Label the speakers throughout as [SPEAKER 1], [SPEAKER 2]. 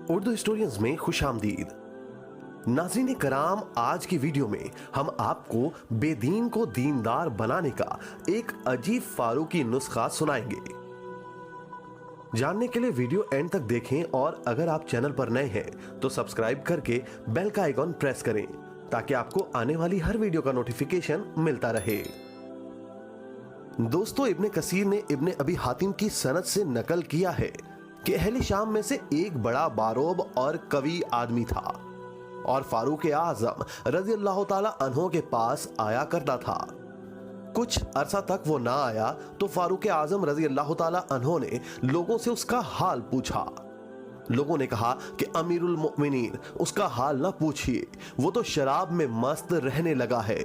[SPEAKER 1] Urdu historians में खुशामदीद। नाज़रीन कराम, आज की वीडियो में हम आपको बेदीन को दीनदार बनाने का एक अजीब फारूकी नुस्खा सुनाएंगे। जानने के लिए वीडियो एंड तक देखें और अगर आप चैनल पर नए हैं तो सब्सक्राइब करके बेल का आइकॉन प्रेस करें ताकि आपको आने वाली हर वीडियो का नोटिफिकेशन मिलता रहे। दोस्तों, इब्ने कसीर ने इब्ने अबी हातिम की सनद से नकल किया है कि अहले शाम में से एक बड़ा बारोब और कवि आदमी था और फारूक आजम रजी अल्लाह ताला अन्हो के पास आया करता था। कुछ अरसा तक वो ना आया तो फारूक आजम रजी अल्लाह ताला अन्हो ने लोगों से उसका हाल पूछा। लोगों ने कहा कि अमीरुल मोमिनीन, उसका हाल ना पूछिए, वो तो शराब में मस्त रहने लगा है।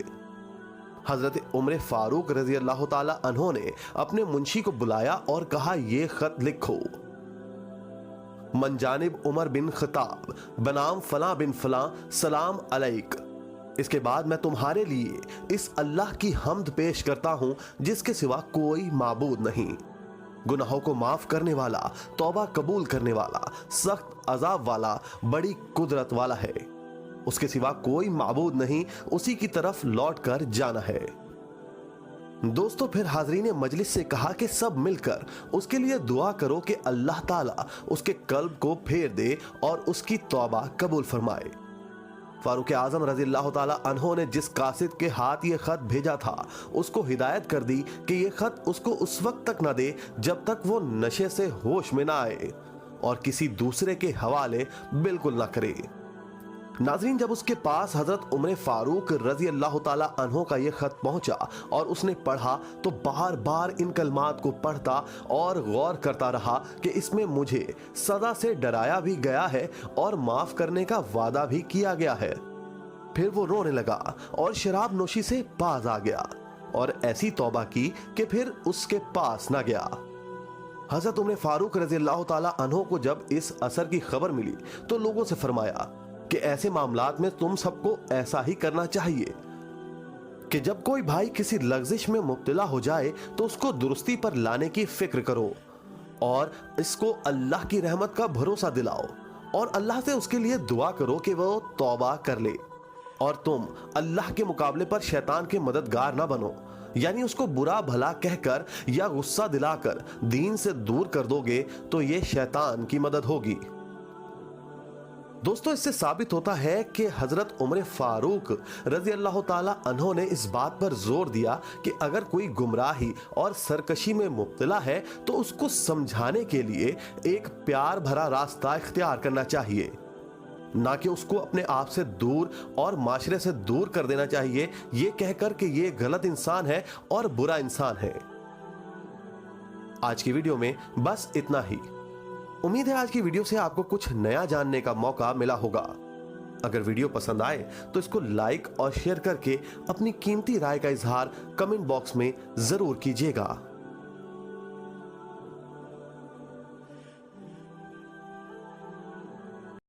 [SPEAKER 1] हजरत उमर फारूक रजी अल्लाह ताला अन्हो ने अपने मुंशी को बुलाया और कहा, ये खत लिखो। मनजानिब उमर बिन खताब बनाम फला बिन फला, सलाम अलैक। इसके बाद मैं तुम्हारे लिए इस अल्लाह की हम्द पेश करता हूं जिसके सिवा कोई माबूद नहीं, गुनाहों को माफ करने वाला, तौबा कबूल करने वाला, सख्त अजाब वाला, बड़ी कुदरत वाला है। उसके सिवा कोई माबूद नहीं, उसी की तरफ लौट कर जाना है। दोस्तों, फिर हाजरीन मजलिस से कहा कि सब मिलकर उसके लिए दुआ करो कि अल्लाह ताला उसके कल्ब को फेर दे और उसकी तौबा कबूल फरमाए। फारूक आजम रजी अल्लाह ताला अन्हो ने जिस कासिद के हाथ ये खत भेजा था उसको हिदायत कर दी कि ये खत उसको उस वक्त तक ना दे जब तक वो नशे से होश में ना आए और किसी दूसरे के हवाले बिल्कुल ना करे। नाज़रीन, जब उसके पास हजरत उमर फारूक रजी अल्लाह ताला अन्हो का ये खत पहुंचा और उसने पढ़ा तो बार बार इन कलमात को पढ़ता और गौर करता रहा कि इसमें मुझे सजा से डराया भी गया है और माफ करने का वादा भी किया गया है। फिर वो रोने लगा और शराब नोशी से बाज आ गया और ऐसी तौबा की कि फिर उसके पास ना गया। हजरत उमर फारूक रजी अल्लाह ताला अन्हो को जब इस असर की खबर मिली तो लोगों से फरमाया कि ऐसे मामलात में तुम सबको ऐसा ही करना चाहिए कि जब कोई भाई किसी लग़्ज़िश में मुब्तला हो जाए तो उसको दुरुस्ती पर लाने की फिक्र करो और इसको अल्लाह की रहमत का भरोसा दिलाओ और अल्लाह से उसके लिए दुआ करो कि वो तौबा कर ले। और तुम अल्लाह के मुकाबले पर शैतान के मददगार ना बनो, यानी उसको बुरा भला कहकर या गुस्सा दिलाकर दीन से दूर कर दोगे तो ये शैतान की मदद होगी। दोस्तों, इससे साबित होता है कि हजरत उमर फारूक रजी अल्लाह ताला अन्हो ने इस बात पर जोर दिया कि अगर कोई गुमराही और सरकशी में मुब्तला है तो उसको समझाने के लिए एक प्यार भरा रास्ता इख्तियार करना चाहिए, ना कि उसको अपने आप से दूर और माशरे से दूर कर देना चाहिए ये कहकर कि ये गलत इंसान है और बुरा इंसान है। आज की वीडियो में बस इतना ही। उम्मीद है आज की वीडियो से आपको कुछ नया जानने का मौका मिला होगा। अगर वीडियो पसंद आए तो इसको लाइक और शेयर करके अपनी कीमती राय का इजहार कमेंट बॉक्स में जरूर कीजिएगा।